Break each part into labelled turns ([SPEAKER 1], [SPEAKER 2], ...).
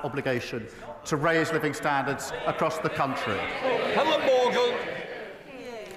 [SPEAKER 1] obligation to raise living standards across the country.
[SPEAKER 2] Helen Morgan.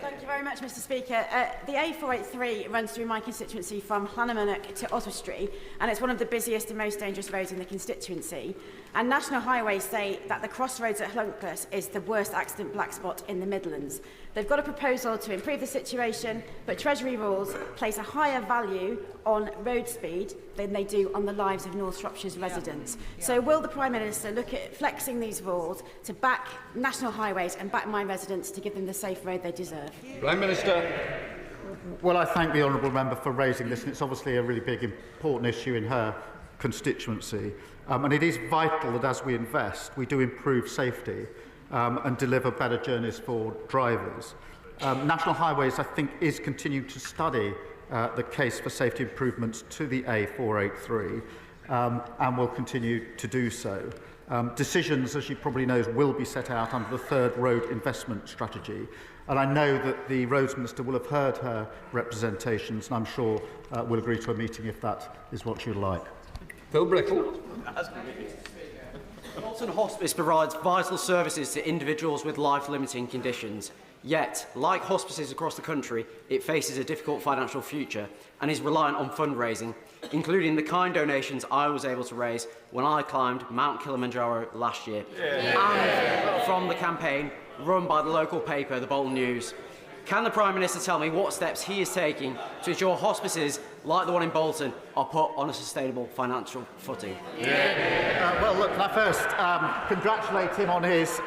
[SPEAKER 3] Thank you very much, Mr. Speaker. The A483 runs through my constituency from Llanymynech to Oswestry, and it's one of the busiest and most dangerous roads in the constituency. And National Highways say that the crossroads at Llwnclwys is the worst accident black spot in the Midlands. They've got a proposal to improve the situation, but Treasury rules place a higher value on road speed than they do on the lives of North Shropshire's residents. So will the Prime Minister look at flexing these rules to back National Highways and back my residents to give them the safe road they deserve?
[SPEAKER 2] Prime Minister.
[SPEAKER 1] Well, I thank the honourable member for raising this, and it's obviously a really big, important issue in her constituency. And it is vital that as we invest, we do improve safety and deliver better journeys for drivers. National Highways, I think, is continuing to study the case for safety improvements to the A483 and will continue to do so. Decisions, as you probably know, will be set out under the third road investment strategy. And I know that the Roads Minister will have heard her representations, and I'm sure will agree to a meeting if that is what she would like.
[SPEAKER 2] Phil Brickle.
[SPEAKER 4] Bolton Hospice provides vital services to individuals with life-limiting conditions. Yet, like hospices across the country, it faces a difficult financial future and is reliant on fundraising, including the kind donations I was able to raise when I climbed Mount Kilimanjaro last year, and from the campaign run by the local paper, the Bolton News. Can the Prime Minister tell me what steps he is taking to ensure hospices like the one in Bolton are put on a sustainable financial footing?
[SPEAKER 1] Well, look, can I first congratulate him on his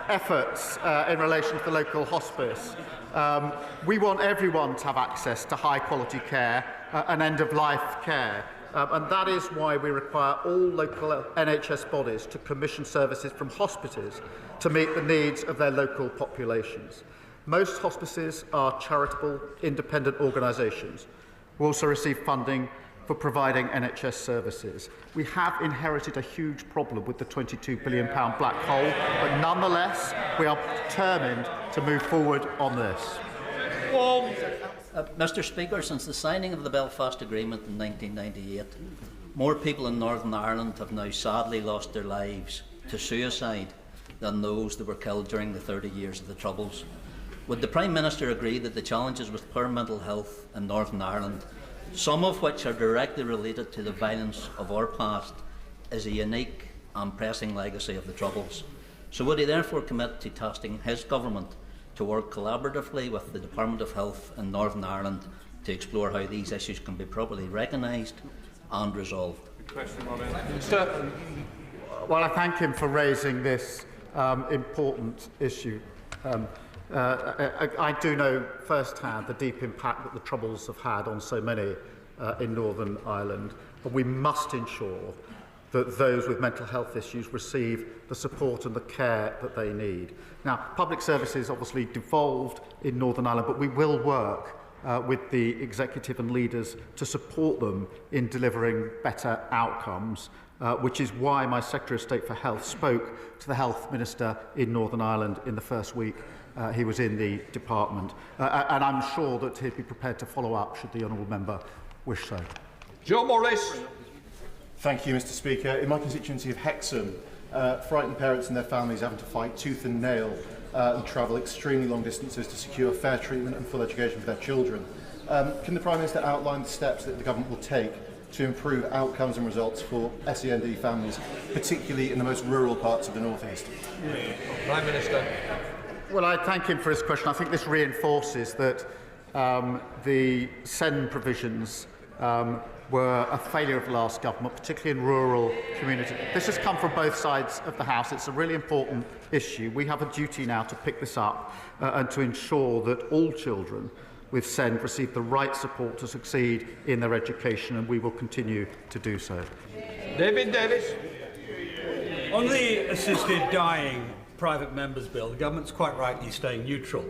[SPEAKER 1] efforts in relation to the local hospice. We want everyone to have access to high-quality care and end-of-life care. And that is why we require all local NHS bodies to commission services from hospices to meet the needs of their local populations. Most hospices are charitable, independent organisations who also receive funding for providing NHS services. We have inherited a huge problem with the £22 billion black hole, but nonetheless, we are determined to move forward on this.
[SPEAKER 5] Mr. Speaker, since the signing of the Belfast Agreement in 1998, more people in Northern Ireland have now sadly lost their lives to suicide than those that were killed during the 30 years of the Troubles. Would the Prime Minister agree that the challenges with poor mental health in Northern Ireland, some of which are directly related to the violence of our past, is a unique and pressing legacy of the Troubles? So would he therefore commit to tasking his government to work collaboratively with the Department of Health in Northern Ireland to explore how these issues can be properly recognised and resolved?
[SPEAKER 1] Well, I thank him for raising this important issue. I do know firsthand the deep impact that the Troubles have had on so many in Northern Ireland, and we must ensure that those with mental health issues receive the support and the care that they need. Now, public services obviously devolved in Northern Ireland, but we will work with the executive and leaders to support them in delivering better outcomes, which is why my Secretary of State for Health spoke to the Health Minister in Northern Ireland in the first week he was in the department. And I'm sure that he'd be prepared to follow up should the honourable member wish so.
[SPEAKER 2] Joe Morris.
[SPEAKER 6] Thank you, Mr. Speaker. In my constituency of Hexham, frightened parents and their families having to fight tooth and nail and travel extremely long distances to secure fair treatment and full education for their children. Can the Prime Minister outline the steps that the government will take to improve outcomes and results for SEND families, particularly in the most rural parts of the North East?
[SPEAKER 2] Prime Minister.
[SPEAKER 1] Well, I thank him for his question. I think this reinforces that the SEND provisions were a failure of the last government, particularly in rural communities. This has come from both sides of the House. It's a really important issue. We have a duty now to pick this up and to ensure that all children with SEND receive the right support to succeed in their education, and we will continue to do so.
[SPEAKER 2] David Davis.
[SPEAKER 7] On the assisted dying private members' bill, the government's quite rightly staying neutral.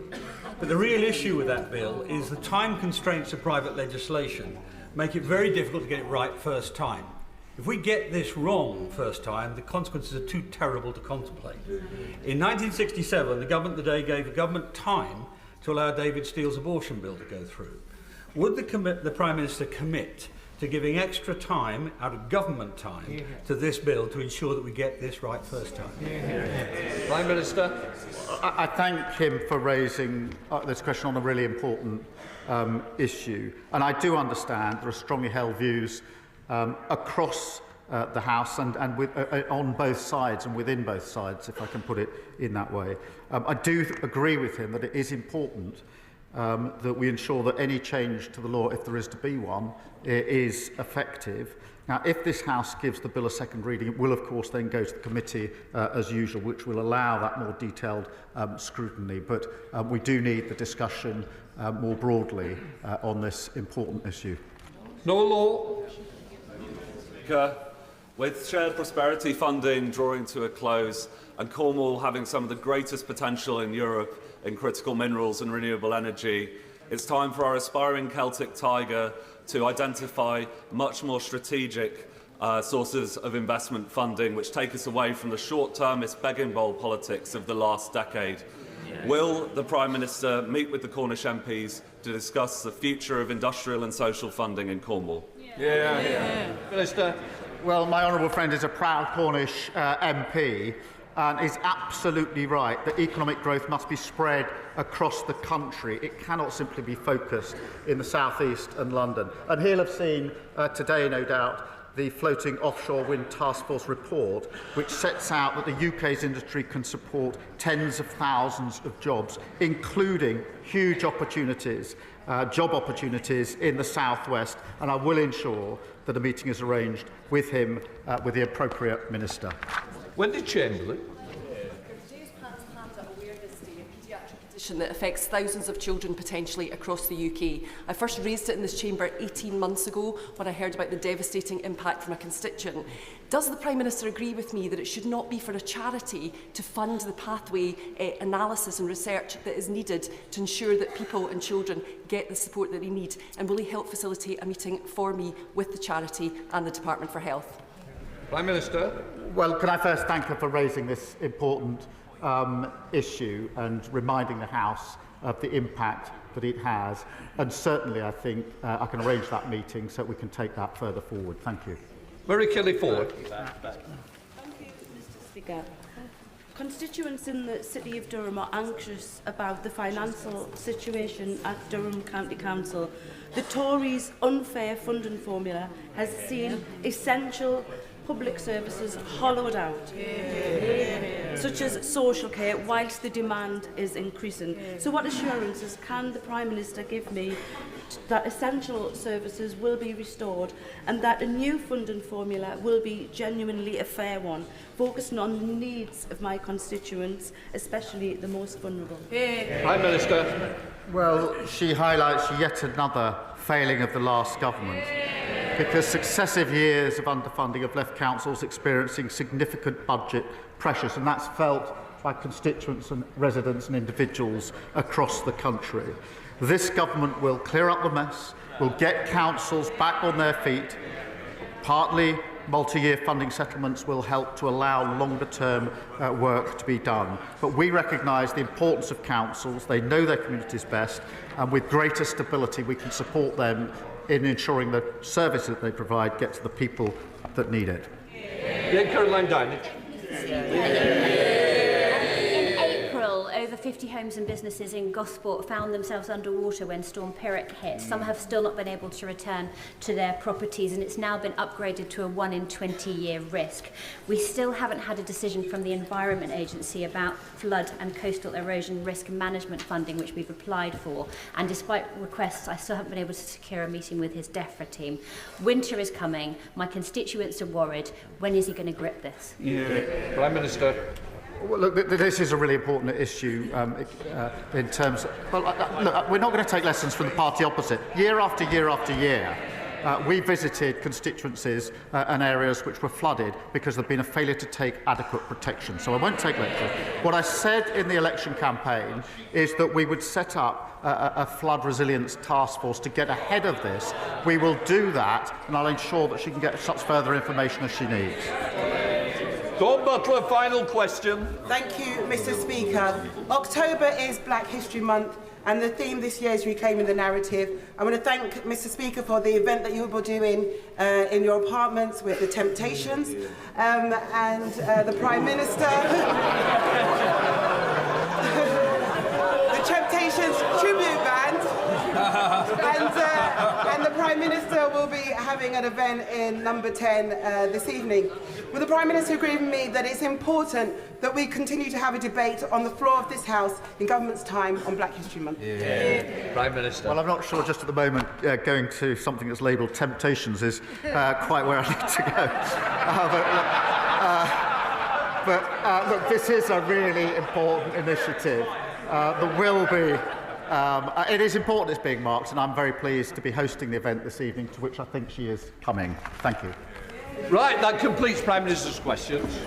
[SPEAKER 7] But the real issue with that bill is the time constraints of private legislation make it very difficult to get it right first time. If we get this wrong first time, the consequences are too terrible to contemplate. In 1967, the government of the day gave the government time to allow David Steele's abortion bill to go through. Would the Prime Minister commit to giving extra time out of government time to this bill to ensure that we get this right first time.
[SPEAKER 2] Prime Minister.
[SPEAKER 1] I thank him for raising this question on a really important issue. And I do understand there are strongly held views across the House and on both sides and within both sides, if I can put it in that way. I do agree with him that it is important that we ensure that any change to the law, if there is to be one, is effective. Now, if this House gives the bill a second reading, it will, of course, then go to the committee as usual, which will allow that more detailed scrutiny. But we do need the discussion more broadly on this important issue.
[SPEAKER 2] No law.
[SPEAKER 8] With shared prosperity funding drawing to a close and Cornwall having some of the greatest potential in Europe in critical minerals and renewable energy, it's time for our aspiring Celtic tiger to identify much more strategic sources of investment funding which take us away from the short-termist begging bowl politics of the last decade. Will the Prime Minister meet with the Cornish MPs to discuss the future of industrial and social funding in Cornwall?
[SPEAKER 2] Minister.
[SPEAKER 1] Well, my honourable friend is a proud Cornish MP and is absolutely right that economic growth must be spread across the country. It cannot simply be focused in the South East and London. And he'll have seen today, no doubt, the Floating Offshore Wind Task Force report, which sets out that the UK's industry can support tens of thousands of jobs, including huge opportunities, job opportunities in the South West. And I will ensure that a meeting is arranged with him, with the appropriate minister.
[SPEAKER 2] Wendy Chamberlain.
[SPEAKER 9] Today's Pants Panda Awareness Day, a paediatric condition that affects thousands of children potentially across the UK. I first raised it in this chamber 18 months ago when I heard about the devastating impact from a constituent. Does the Prime Minister agree with me that it should not be for a charity to fund the pathway analysis and research that is needed to ensure that people and children get the support that they need? And will he help facilitate a meeting for me with the charity and the Department for Health?
[SPEAKER 2] Prime Minister.
[SPEAKER 1] Well, can I first thank her for raising this important issue and reminding the House of the impact that it has. And certainly, I think I can arrange that meeting so we can take that further forward. Thank you.
[SPEAKER 2] Murray Kelly-Ford.
[SPEAKER 10] Thank you, Mr. Speaker. Constituents in the City of Durham are anxious about the financial situation at Durham County Council. The Tories' unfair funding formula has seen essential public services hollowed out, such as social care, whilst the demand is increasing. So what assurances can the Prime Minister give me that essential services will be restored and that a new funding formula will be genuinely a fair one, focusing on the needs of my constituents, especially the most vulnerable?
[SPEAKER 2] Prime Minister.
[SPEAKER 1] Well, she highlights yet another failing of the last government, because successive years of underfunding have left councils experiencing significant budget pressures, and that's felt by constituents and residents and individuals across the country. This government will clear up the mess, will get councils back on their feet. Partly, multi-year funding settlements will help to allow longer-term work to be done. But we recognise the importance of councils. They know their communities best, and with greater stability we can support them in ensuring the service that they provide gets to the people that need it.
[SPEAKER 2] Caroline Dinich.
[SPEAKER 11] In April, over 50 homes and businesses in Gosport found themselves underwater when Storm Pyrrhic hit. Some have still not been able to return to their properties, and it's now been upgraded to a 1 in 20-year risk. We still haven't had a decision from the Environment Agency about flood and coastal erosion risk management funding, which we've applied for. And despite requests, I still haven't been able to secure a meeting with his DEFRA team. Winter is coming. My constituents are worried. When is he going to grip this?
[SPEAKER 2] Prime Minister.
[SPEAKER 1] Well, look, this is a really important issue in terms of... Well, look, we're not going to take lessons from the party opposite. Year after year after year, we visited constituencies and areas which were flooded because there had been a failure to take adequate protection. So I won't take lectures. What I said in the election campaign is that we would set up a flood resilience task force to get ahead of this. We will do that, and I'll ensure that she can get such further information as she needs.
[SPEAKER 2] Dawn Butler, final question.
[SPEAKER 12] Thank you, Mr. Speaker. October is Black History Month, And the theme this year is reclaiming the narrative. I want to thank Mr. Speaker for the event that you will be doing in your apartments with the Temptations and the Prime Minister. The Temptations tribute band. And the Prime Minister will be having an event in number 10 this evening. Will the Prime Minister agree with me that it's important that we continue to have a debate on the floor of this House in government's time on Black History Month?
[SPEAKER 2] Yeah. Prime Minister.
[SPEAKER 1] Well, I'm not sure just at the moment going to something that's labelled Temptations is quite where I need to go. Look, this is a really important initiative. There will be... it is important it's being marked, and I'm very pleased to be hosting the event this evening, to which I think she is coming. Thank you.
[SPEAKER 2] Right, that completes Prime Minister's questions.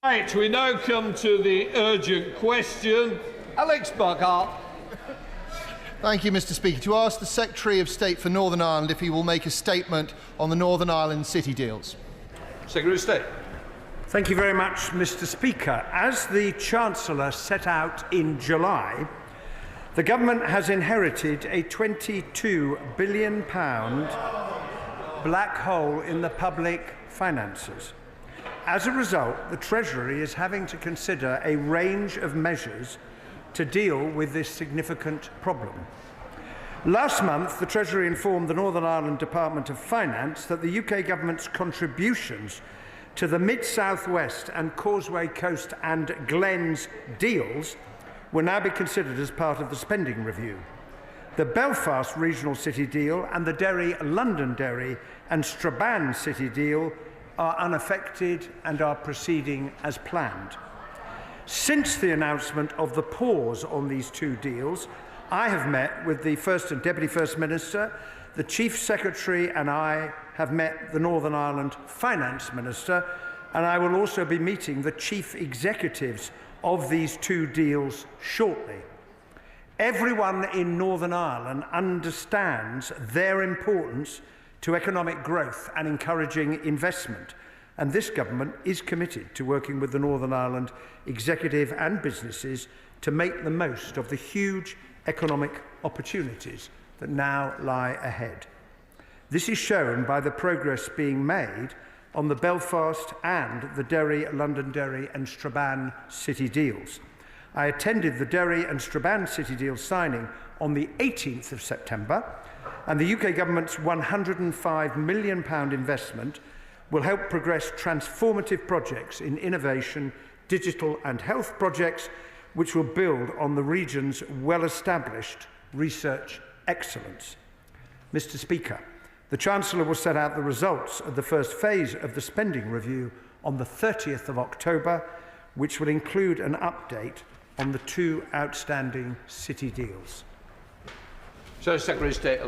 [SPEAKER 2] Right, we now come to the urgent question. Alex Buckhart.
[SPEAKER 13] Thank you, Mr. Speaker. To ask the Secretary of State for Northern Ireland if he will make a statement on the Northern Ireland city deals.
[SPEAKER 2] Secretary of State.
[SPEAKER 14] Thank you very much, Mr. Speaker. As the Chancellor set out in July, the Government has inherited a £22 billion black hole in the public finances. As a result, the Treasury is having to consider a range of measures to deal with this significant problem. Last month, the Treasury informed the Northern Ireland Department of Finance that the UK Government's contributions to the Mid-South West and Causeway Coast and Glens deals will now be considered as part of the spending review. The Belfast Regional City deal and the Derry, London Derry and Strabane City deal are unaffected and are proceeding as planned. Since the announcement of the pause on these two deals, I have met with the First and Deputy First Minister, the Chief Secretary and I have met the Northern Ireland Finance Minister, and I will also be meeting the Chief Executives of these two deals shortly. Everyone in Northern Ireland understands their importance to economic growth and encouraging investment, and this government is committed to working with the Northern Ireland executive and businesses to make the most of the huge economic opportunities that now lie ahead. This is shown by the progress being made on the Belfast and the Derry, London Derry and Strabane city deals. I attended the Derry and Strabane city deal signing on the 18th of September, and the UK Government's £105 million investment will help progress transformative projects in innovation, digital and health projects, which will build on the region's well-established research excellence. Mr. Speaker, the Chancellor will set out the results of the first phase of the spending review on the 30th of October, which will include an update on the two outstanding city deals.
[SPEAKER 2] So, Secretary of State.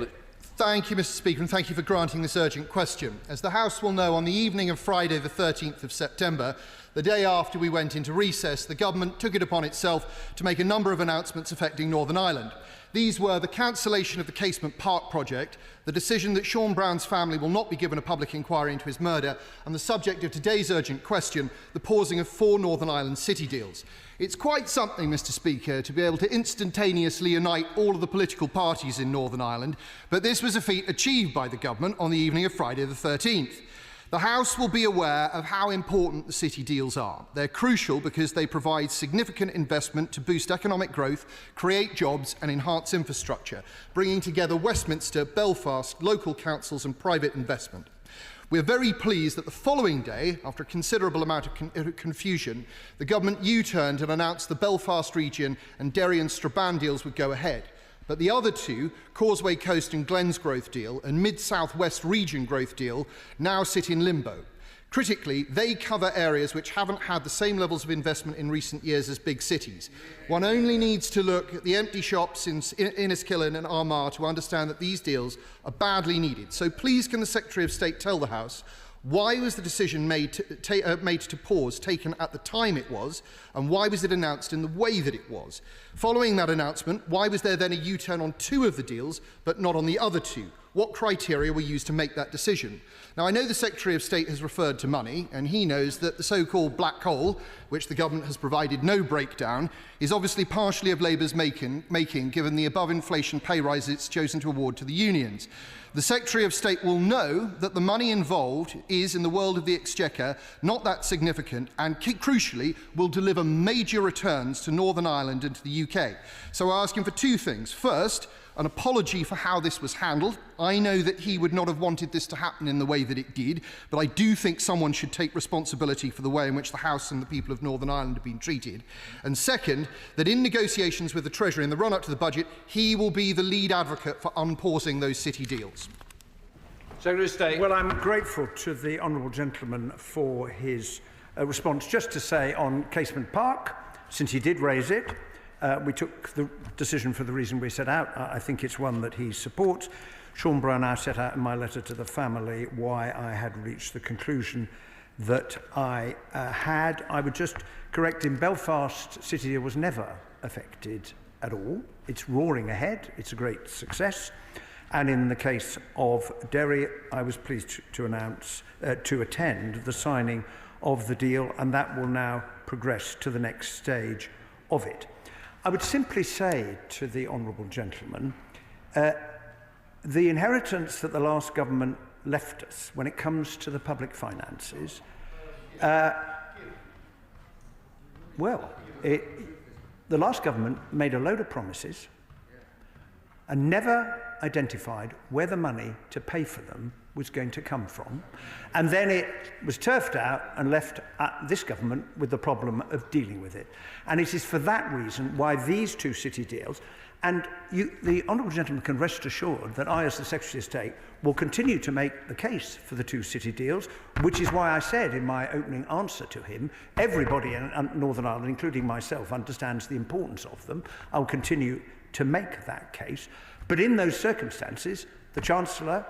[SPEAKER 13] Thank you, Mr. Speaker, and thank you for granting this urgent question. As the House will know, on the evening of Friday the 13th of September, the day after we went into recess, the Government took it upon itself to make a number of announcements affecting Northern Ireland. These were the cancellation of the Casement Park project, the decision that Sean Brown's family will not be given a public inquiry into his murder, and the subject of today's urgent question, the pausing of 4 Northern Ireland city deals. It's quite something, Mr. Speaker, to be able to instantaneously unite all of the political parties in Northern Ireland, but this was a feat achieved by the Government on the evening of Friday the 13th. The House will be aware of how important the city deals are. They're crucial because they provide significant investment to boost economic growth, create jobs and enhance infrastructure, bringing together Westminster, Belfast, local councils and private investment. We're very pleased that the following day, after a considerable amount of confusion, the government U-turned and announced the Belfast region and Derry and Strabane deals would go ahead. But the other two, Causeway Coast and Glens growth deal and Mid-South West region growth deal, now sit in limbo. Critically, they cover areas which haven't had the same levels of investment in recent years as big cities. One only needs to look at the empty shops in Inniskillen and Armagh to understand that these deals are badly needed. So please can the Secretary of State tell the House why was the decision made to pause taken at the time it was, and why was it announced in the way that it was? Following that announcement, why was there then a U-turn on two of the deals but not on the other two? What criteria were used to make that decision? Now, I know the Secretary of State has referred to money, and he knows that the so-called black hole, which the government has provided no breakdown, is obviously partially of Labour's making given the above-inflation pay rise it's chosen to award to the unions. The Secretary of State will know that the money involved is, in the world of the Exchequer, not that significant and, crucially, will deliver major returns to Northern Ireland and to the UK. So I ask him for two things. First, an apology for how this was handled. I know that he would not have wanted this to happen in the way that it did, but I do think someone should take responsibility for the way in which the House and the people of Northern Ireland have been treated. And second, that in negotiations with the Treasury in the run-up to the budget, he will be the lead advocate for unpausing those city deals.
[SPEAKER 2] Secretary of State.
[SPEAKER 14] Well, I'm grateful to the honourable gentleman for his response. Just to say on Casement Park, since he did raise it, we took the decision for the reason we set out. I think it's one that he supports. Sean Brown, I set out in my letter to the family why I had reached the conclusion that I had. I would just correct him, Belfast City was never affected at all. It's roaring ahead. It's a great success. And in the case of Derry, I was pleased to announce, to attend the signing of the deal, and that will now progress to the next stage of it. I would simply say to the honourable gentleman, the inheritance that the last government left us when it comes to the public finances, the last government made a load of promises and never identified where the money to pay for them was going to come from. And then it was turfed out and left this government with the problem of dealing with it. And it is for that reason why these two city deals, and the honourable gentleman can rest assured that I, as the Secretary of State, will continue to make the case for the two city deals, which is why I said in my opening answer to him, everybody in Northern Ireland, including myself, understands the importance of them. I'll continue to make that case. But in those circumstances, the Chancellor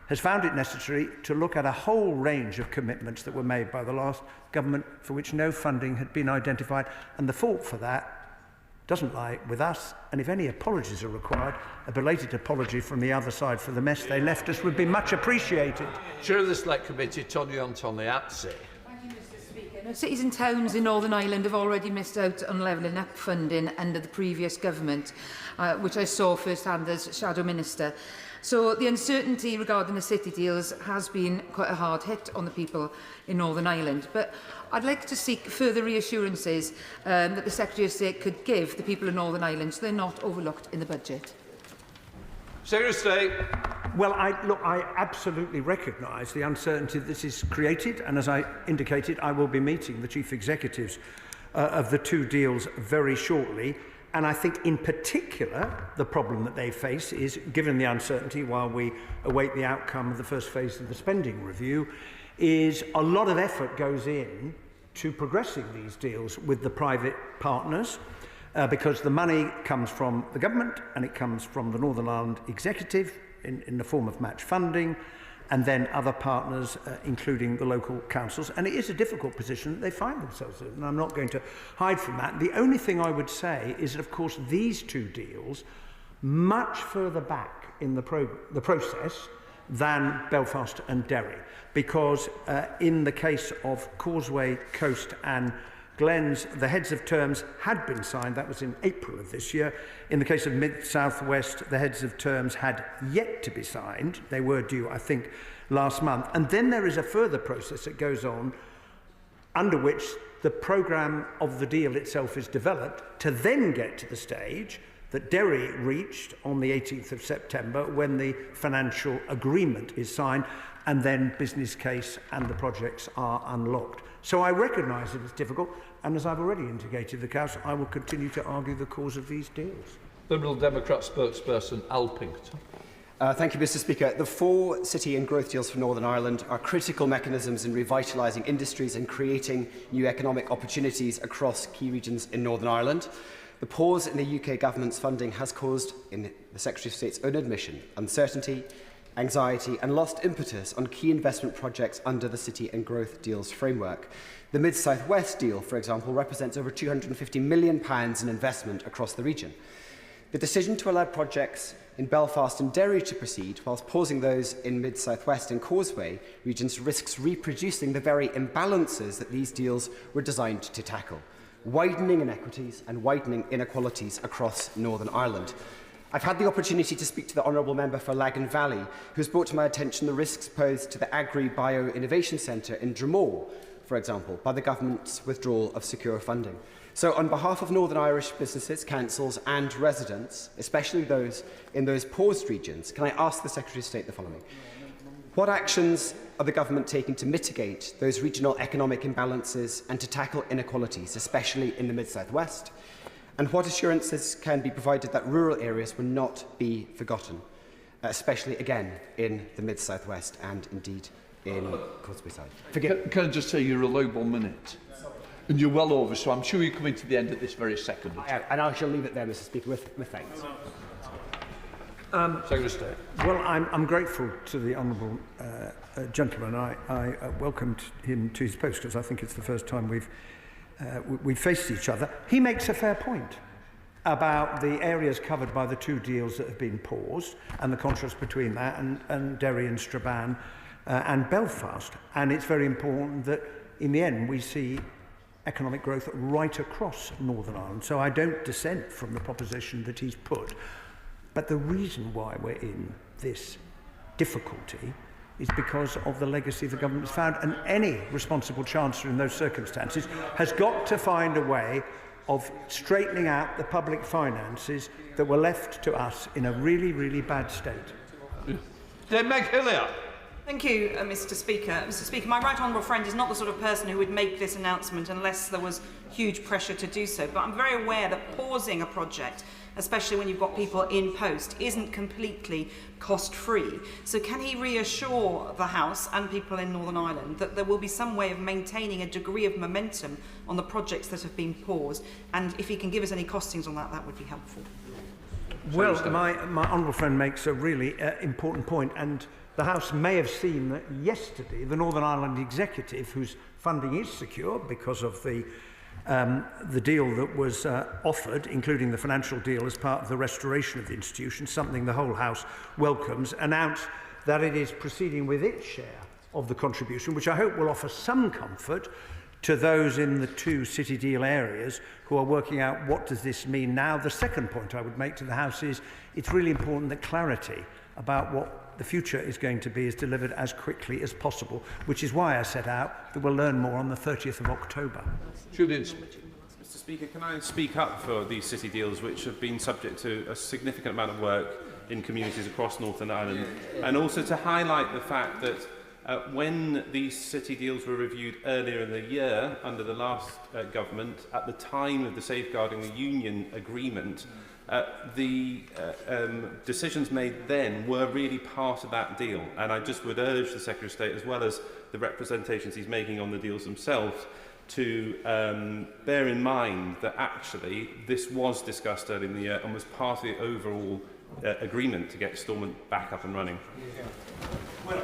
[SPEAKER 14] has found it necessary to look at a whole range of commitments that were made by the last government for which no funding had been identified, and the fault for that doesn't lie with us, and if any apologies are required, a belated apology from the other side for the mess they left us would be much appreciated.
[SPEAKER 2] Chair of the Select Committee, Tony Antoniazzi.
[SPEAKER 15] Cities and towns in Northern Ireland have already missed out on levelling up funding under the previous government, which I saw firsthand as Shadow Minister. So the uncertainty regarding the city deals has been quite a hard hit on the people in Northern Ireland. But I'd like to seek further reassurances that the Secretary of State could give the people of Northern Ireland so they're not overlooked in the budget.
[SPEAKER 2] Secretary of State.
[SPEAKER 14] Well, I absolutely recognise the uncertainty that this is created, and as I indicated, I will be meeting the chief executives of the two deals very shortly. And I think in particular, the problem that they face is, given the uncertainty while we await the outcome of the first phase of the spending review, is a lot of effort goes in to progressing these deals with the private partners, because the money comes from the government and it comes from the Northern Ireland Executive in the form of match funding, and then other partners, including the local councils. And it is a difficult position that they find themselves in, and I'm not going to hide from that. The only thing I would say is that, of course, these two deals, much further back in the process than Belfast and Derry, because in the case of Causeway Coast and Glens, the heads of terms had been signed. That was in April of this year. In the case of Mid-South West, the heads of terms had yet to be signed. They were due, I think, last month. And then there is a further process that goes on under which the programme of the deal itself is developed to then get to the stage that Derry reached on the 18th of September when the financial agreement is signed, and then business case and the projects are unlocked. So I recognise that it's difficult, and as I've already indicated the Council, I will continue to argue the cause of these deals.
[SPEAKER 2] Liberal Democrat spokesperson Al Pinkerton.
[SPEAKER 16] Thank you, Mr. Speaker. The 4 city and growth deals for Northern Ireland are critical mechanisms in revitalising industries and creating new economic opportunities across key regions in Northern Ireland. The pause in the UK government's funding has caused, in the Secretary of State's own admission, uncertainty, anxiety and lost impetus on key investment projects under the City and Growth Deals framework. The Mid-South West deal, for example, represents over £250 million in investment across the region. The decision to allow projects in Belfast and Derry to proceed, whilst pausing those in Mid-South West and Causeway regions, risks reproducing the very imbalances that these deals were designed to tackle, widening inequities and widening inequalities across Northern Ireland. I've had the opportunity to speak to the Honourable Member for Lagan Valley, who has brought to my attention the risks posed to the Agri-Bio Innovation Centre in Dromore, for example, by the government's withdrawal of secure funding. So on behalf of Northern Irish businesses, councils and residents, especially those in those paused regions, can I ask the Secretary of State the following? What actions are the government taking to mitigate those regional economic imbalances and to tackle inequalities, especially in the Mid-South West? And what assurances can be provided that rural areas will not be forgotten, especially again in the Mid-South West and indeed in Causeway Side?
[SPEAKER 2] Can I just say you're a low 1 minute? And you're well over, so I'm sure you're coming to the end at this very second.
[SPEAKER 16] And I shall leave it there, Mr. Speaker, with thanks.
[SPEAKER 2] Secretary of State.
[SPEAKER 14] Well, I'm grateful to the honourable gentleman. I welcomed him to his post because I think it's the first time we've faced each other. He makes a fair point about the areas covered by the 2 deals that have been paused and the contrast between that and Derry and Strabane and Belfast. And it's very important that in the end we see economic growth right across Northern Ireland. So I don't dissent from the proposition that he's put. But the reason why we're in this difficulty is because of the legacy the government has found, and any responsible chancellor in those circumstances has got to find a way of straightening out the public finances that were left to us in a really, really bad state.
[SPEAKER 2] Meg Hillier.
[SPEAKER 17] Thank you, Mr. Speaker. Mr. Speaker, my right honourable friend is not the sort of person who would make this announcement unless there was huge pressure to do so. But I'm very aware that pausing a project, especially when you've got people in post, isn't completely cost-free. So can he reassure the House and people in Northern Ireland that there will be some way of maintaining a degree of momentum on the projects that have been paused? And if he can give us any costings on that, that would be helpful.
[SPEAKER 14] Well, my honourable friend makes a really important point, and the House may have seen that yesterday the Northern Ireland Executive, whose funding is secure because of the deal that was offered, including the financial deal as part of the restoration of the institution, something the whole House welcomes, announced that it is proceeding with its share of the contribution, which I hope will offer some comfort to those in the 2 city deal areas who are working out what does this mean now. The second point I would make to the House is it's really important that clarity about what the future is going to be is delivered as quickly as possible, which is why I set out that we'll learn more on the 30th of October.
[SPEAKER 2] Julian.
[SPEAKER 18] Mr. Speaker, can I speak up for these city deals which have been subject to a significant amount of work in communities across Northern Ireland, and also to highlight the fact that when these city deals were reviewed earlier in the year under the last government, at the time of the Safeguarding the Union agreement, the decisions made then were really part of that deal, and I just would urge the Secretary of State, as well as the representations he's making on the deals themselves, to bear in mind that actually this was discussed earlier in the year and was part of the overall agreement to get Stormont back up and running.
[SPEAKER 14] Well,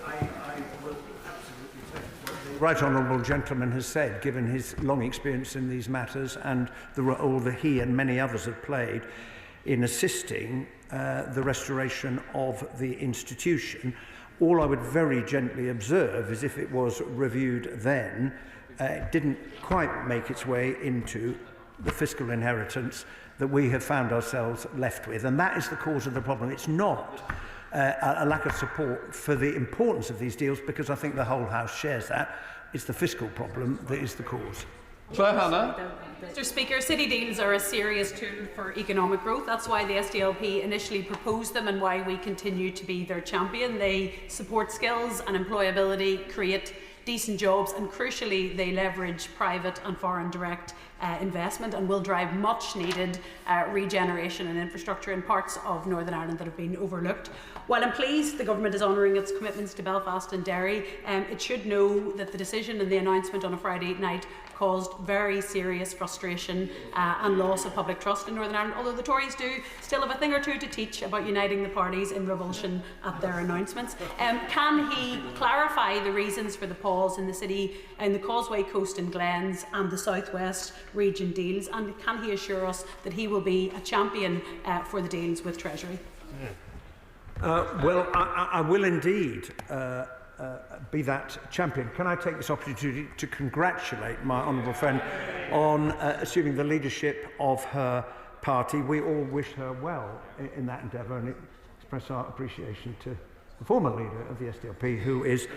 [SPEAKER 14] I will absolutely take what the right honourable gentleman has said, given his long experience in these matters and the role that he and many others have played in assisting the restoration of the institution. All I would very gently observe is if it was reviewed then, it didn't quite make its way into the fiscal inheritance that we have found ourselves left with. And that is the cause of the problem. It's not a lack of support for the importance of these deals, because I think the whole House shares that. It's the fiscal problem that is the cause.
[SPEAKER 19] Mr. Speaker, city deals are a serious tool for economic growth. That's why the SDLP initially proposed them and why we continue to be their champion. They support skills and employability, create decent jobs, and crucially they leverage private and foreign direct investment and will drive much needed regeneration and infrastructure in parts of Northern Ireland that have been overlooked. While I'm pleased the government is honouring its commitments to Belfast and Derry, it should know that the decision and the announcement on a Friday night caused very serious frustration and loss of public trust in Northern Ireland, although the Tories do still have a thing or two to teach about uniting the parties in revulsion at their announcements. Can he clarify the reasons for the pause in the city, in the Causeway Coast and Glens and the South West region deals, and can he assure us that he will be a champion for the deals with Treasury?
[SPEAKER 14] Well, I will indeed be that champion. Can I take this opportunity to congratulate my honourable friend on assuming the leadership of her party? We all wish her well in that endeavour, and express our appreciation to the former leader of the SDLP, who is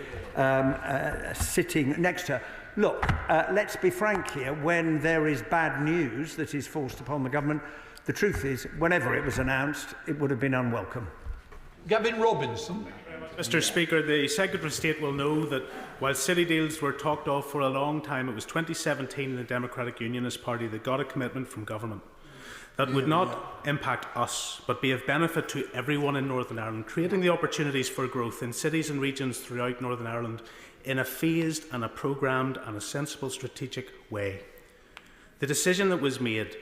[SPEAKER 14] sitting next to her. Look, let's be frank here. When there is bad news that is forced upon the government, the truth is, whenever it was announced, it would have been unwelcome.
[SPEAKER 2] Gavin Robinson.
[SPEAKER 20] Mr. Speaker, the Secretary of State will know that while city deals were talked of for a long time, it was 2017 the Democratic Unionist Party that got a commitment from government that would not impact us, but be of benefit to everyone in Northern Ireland, creating the opportunities for growth in cities and regions throughout Northern Ireland in a phased and a programmed and a sensible strategic way. The decision that was made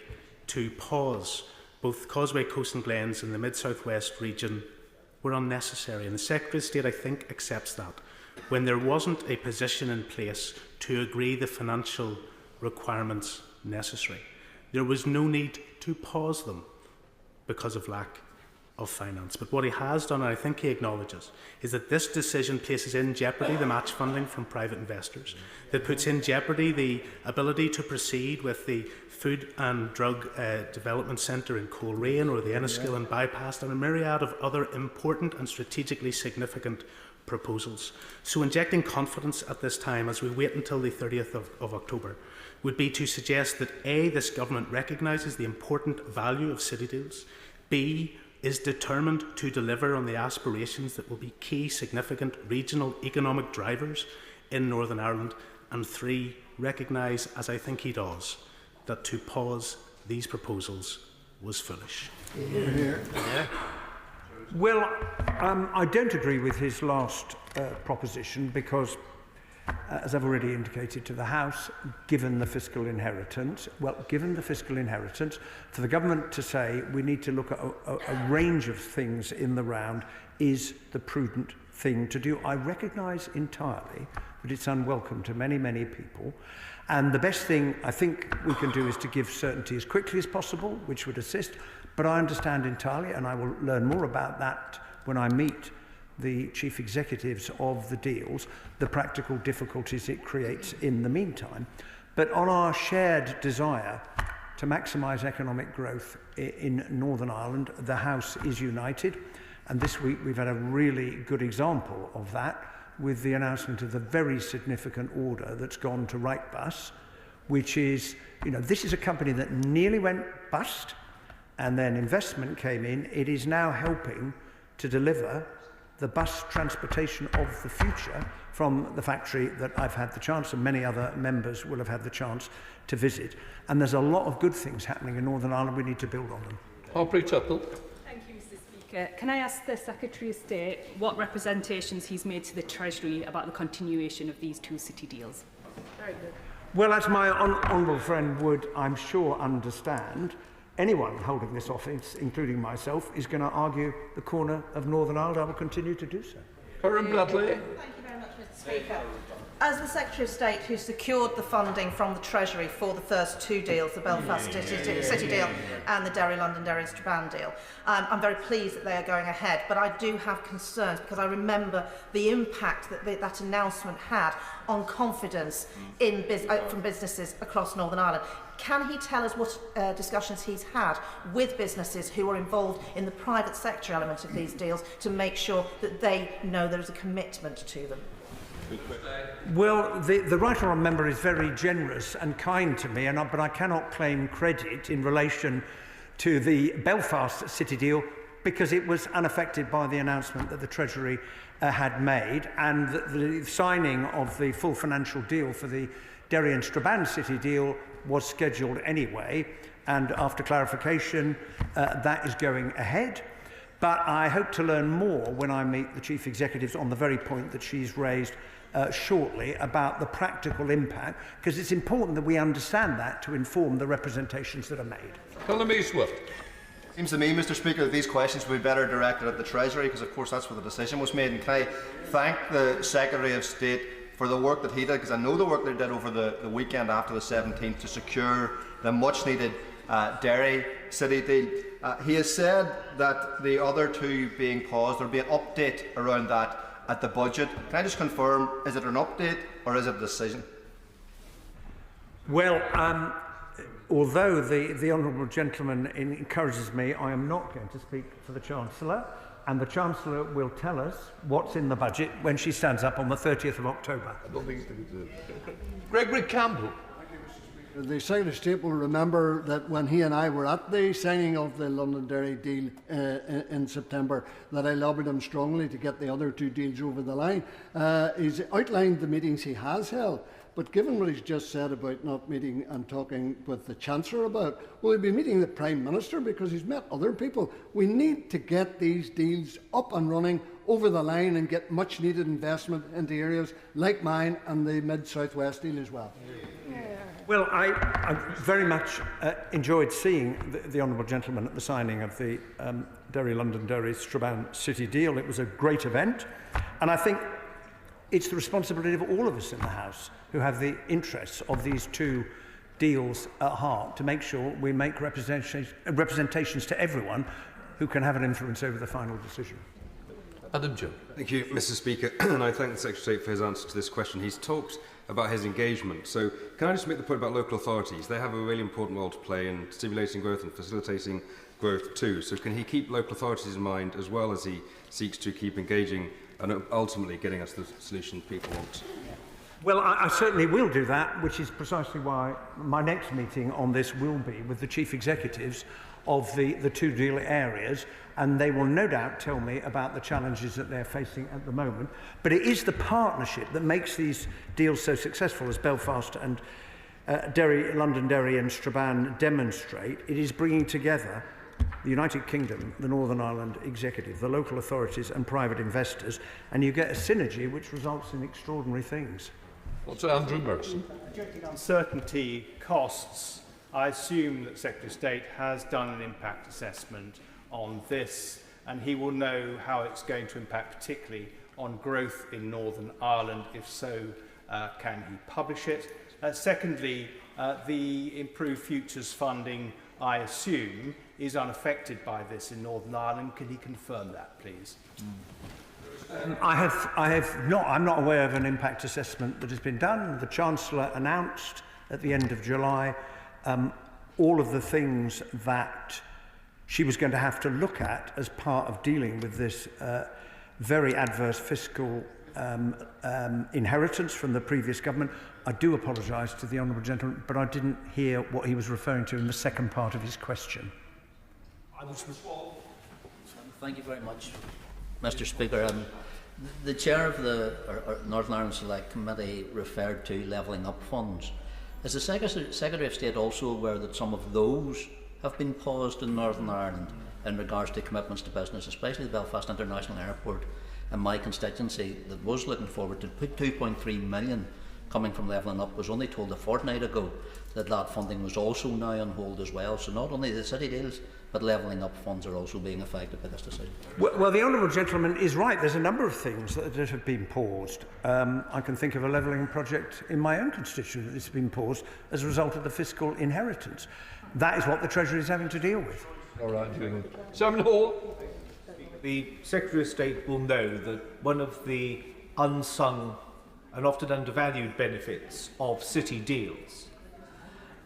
[SPEAKER 20] to pause both Causeway Coast and Glens and the Mid-South West region were unnecessary, and the Secretary of State, I think, accepts that. When there wasn't a position in place to agree the financial requirements necessary, there was no need to pause them because of lack of finance. But what he has done, and I think he acknowledges, is that this decision places in jeopardy the match funding from private investors, that puts in jeopardy the ability to proceed with the Food and Drug Development Centre in Coleraine or the Enniskillen and Bypass, and a myriad of other important and strategically significant proposals. So injecting confidence at this time, as we wait until the 30th of October, would be to suggest that A, this government recognises the important value of city deals, B, is determined to deliver on the aspirations that will be key significant regional economic drivers in Northern Ireland, and 3, recognise, as I think he does, that to pause these proposals was foolish.
[SPEAKER 14] Well, I don't agree with his last proposition because, as I've already indicated to the House, given the fiscal inheritance, for the government to say we need to look at a range of things in the round is the prudent thing to do. I recognise entirely that it's unwelcome to many, many people. And the best thing I think we can do is to give certainty as quickly as possible, which would assist. But I understand entirely, and I will learn more about that when I meet the chief executives of the deals, the practical difficulties it creates in the meantime. But on our shared desire to maximise economic growth in Northern Ireland, the House is united. And this week we've had a really good example of that with the announcement of the very significant order that's gone to Wrightbus, which is, this is a company that nearly went bust, and then investment came in. It is now helping to deliver the bus transportation of the future from the factory that I've had the chance, and many other members will have had the chance to visit. And there's a lot of good things happening in Northern Ireland. We need to build on them.
[SPEAKER 21] Thank you, Mr. Speaker. Can I ask the Secretary of State what representations he's made to the Treasury about the continuation of these two city deals?
[SPEAKER 14] Very good. Well, as my honourable friend would, I'm sure, understand, anyone holding this office, including myself, is going to argue the corner of Northern Ireland. I will continue to do so.
[SPEAKER 2] Karen Bradley.
[SPEAKER 22] Thank you very much, Mr. Speaker.
[SPEAKER 3] As the Secretary of State who secured the funding from the Treasury for the first two deals, the Belfast City deal and the Derry-Londonderry and Strabane deal, I'm very pleased that they are going ahead, but I do have concerns because I remember the impact that that announcement had on confidence in from businesses across Northern Ireland. Can he tell us what discussions he's had with businesses who are involved in the private sector element of these deals to make sure that they know there is a commitment to them?
[SPEAKER 14] Well, the right honourable member is very generous and kind to me, but I cannot claim credit in relation to the Belfast City deal because it was unaffected by the announcement that the Treasury had made, and the signing of the full financial deal for the Derry and Strabane City deal was scheduled anyway, and after clarification that is going ahead. But I hope to learn more when I meet the Chief Executives on the very point that she's raised shortly about the practical impact, because it's important that we understand that to inform the representations that are made.
[SPEAKER 2] Colin Eastwood.
[SPEAKER 22] Seems to me, Mr. Speaker, that these questions would be better directed at the Treasury, because of course that's where the decision was made. And can I thank the Secretary of State for the work that he did, because I know the work they did over the weekend after the 17th to secure the much needed Derry City deal. He has said that the other two being paused, there will be an update around that at the budget. Can I just confirm, is it an update or is it a decision?
[SPEAKER 14] Well, although the honourable gentleman encourages me, I am not going to speak for the Chancellor, and the Chancellor will tell us what's in the budget when she stands up on the 30th of October.
[SPEAKER 2] I don't think it's going to do. Gregory Campbell.
[SPEAKER 23] The Secretary of State will remember that when he and I were at the signing of the Londonderry deal in September, that I lobbied him strongly to get the other two deals over the line. He's outlined the meetings he has held, but given what he's just said about not meeting and talking with the Chancellor about, will he be meeting the Prime Minister because he's met other people? We need to get these deals up and running over the line and get much needed investment into areas like mine and the Mid-South West deal as well.
[SPEAKER 14] Well, I very much enjoyed seeing the honourable gentleman at the signing of the Derry-Londonderry Strabane City deal. It was a great event, and I think it's the responsibility of all of us in the House who have the interests of these two deals at heart to make sure we make representations to everyone who can have an influence over the final decision.
[SPEAKER 2] Adam Joe.
[SPEAKER 24] Thank you, Mr. Speaker, and I thank the Secretary for his answer to this question. He's talked about his engagement. So can I just make the point about local authorities? They have a really important role to play in stimulating growth and facilitating growth too. So can he keep local authorities in mind as well as he seeks to keep engaging and ultimately getting us the solution people want?
[SPEAKER 14] Well, I certainly will do that, which is precisely why my next meeting on this will be with the Chief Executives of the two deal areas, and they will no doubt tell me about the challenges that they're facing at the moment. But it is the partnership that makes these deals so successful, as Belfast and Londonderry and Strabane demonstrate. It is bringing together the United Kingdom, the Northern Ireland Executive, the local authorities and private investors, and you get a synergy which results in extraordinary things.
[SPEAKER 2] What's Andrew Merson?
[SPEAKER 20] Uncertainty costs. I assume that Secretary of State has done an impact assessment on this, and he will know how it's going to impact particularly on growth in Northern Ireland. If so, can he publish it? Secondly, the Improved Futures funding, I assume, is unaffected by this in Northern Ireland. Can he confirm that, please?
[SPEAKER 14] I'm not aware of an impact assessment that has been done. The Chancellor announced at the end of July all of the things that she was going to have to look at as part of dealing with this very adverse fiscal inheritance from the previous government. I do apologise to the honourable gentleman, but I didn't hear what he was referring to in the second part of his question.
[SPEAKER 5] Thank you very much, Mr. Speaker. The chair of the Northern Ireland Select Committee referred to levelling up funds. Is the Secretary of State also aware that some of those have been paused in Northern Ireland in regards to commitments to business, especially the Belfast International Airport and my constituency that was looking forward to put 2.3 million coming from Levelling Up was only told a fortnight ago that that funding was also now on hold as well. So not only the city deals, but Levelling Up funds are also being affected by this decision.
[SPEAKER 14] Well, the honourable gentleman is right. There's a number of things that have been paused. I can think of a levelling project in my own constituency that's been paused as a result of the fiscal inheritance. That is what the Treasury is having to deal with.
[SPEAKER 2] All right, Simon Hall.
[SPEAKER 4] The Secretary of State will know that one of the unsung and often undervalued benefits of city deals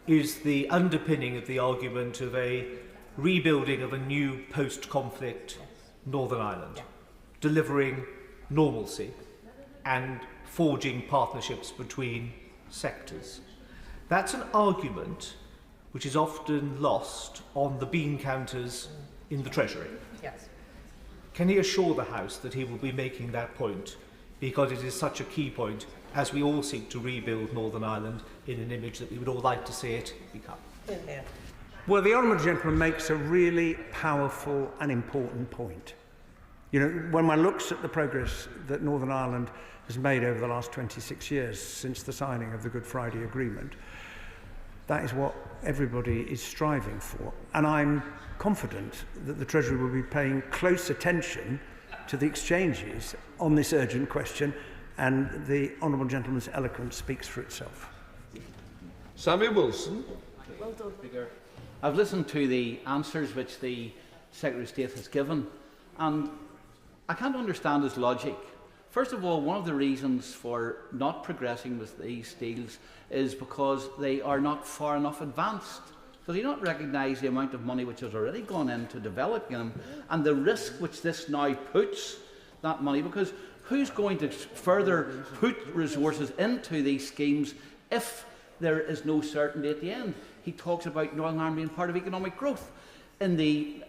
[SPEAKER 4] is the underpinning of the argument of a rebuilding of a new post-conflict Northern Ireland, delivering normalcy and forging partnerships between sectors. That's an argument which is often lost on the bean counters in the Treasury.
[SPEAKER 3] Yes.
[SPEAKER 4] Can he assure the House that he will be making that point, because it is such a key point as we all seek to rebuild Northern Ireland in an image that we would all like to see it become?
[SPEAKER 3] Yeah.
[SPEAKER 14] Well, the honourable gentleman makes a really powerful and important point. You know, when one looks at the progress that Northern Ireland has made over the last 26 years since the signing of the Good Friday Agreement, that is what everybody is striving for. And I'm confident that the Treasury will be paying close attention to the exchanges on this urgent question, and the honourable gentleman's eloquence speaks for itself.
[SPEAKER 2] Samuel Wilson.
[SPEAKER 5] Well done, Speaker. I've listened to the answers which the Secretary of State has given, and I can't understand his logic. First of all, one of the reasons for not progressing with these deals is because they are not far enough advanced. Does he not recognise the amount of money which has already gone into developing them and the risk which this now puts that money? Because who's going to further put resources into these schemes if there is no certainty at the end? He talks about Northern Ireland being part of economic growth. In the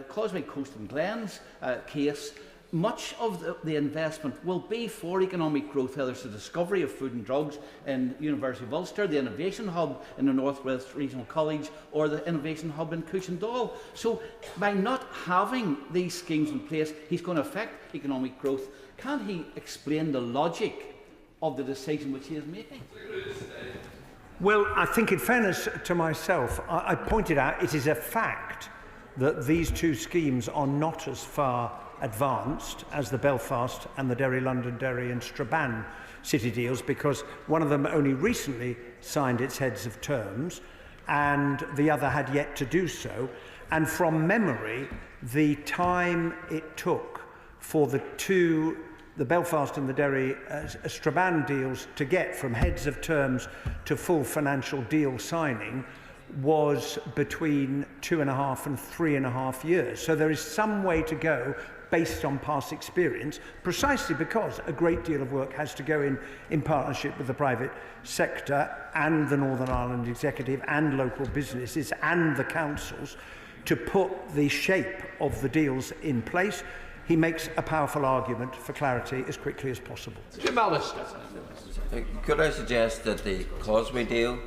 [SPEAKER 5] Causeway Coast and Glens case, much of the investment will be for economic growth, whether it's the discovery of food and drugs in University of Ulster, the Innovation Hub in the North West Regional College, or the Innovation Hub in Cushendall. So by not having these schemes in place, he's going to affect economic growth. Can't he explain the logic of the decision which he is making?
[SPEAKER 14] Well, I think in fairness to myself, I pointed out it is a fact that these two schemes are not as far advanced as the Belfast and the Derry, Londonderry and Strabane city deals, because one of them only recently signed its heads of terms and the other had yet to do so. And from memory, the time it took for the Belfast and the Derry Strabane deals to get from heads of terms to full financial deal signing was between 2.5 and 3.5 years. So there is some way to go based on past experience, precisely because a great deal of work has to go in partnership with the private sector and the Northern Ireland Executive and local businesses and the councils to put the shape of the deals in place. He makes a powerful argument for clarity as quickly as possible.
[SPEAKER 2] Jim Allister.
[SPEAKER 6] Could I suggest that the Causeway deal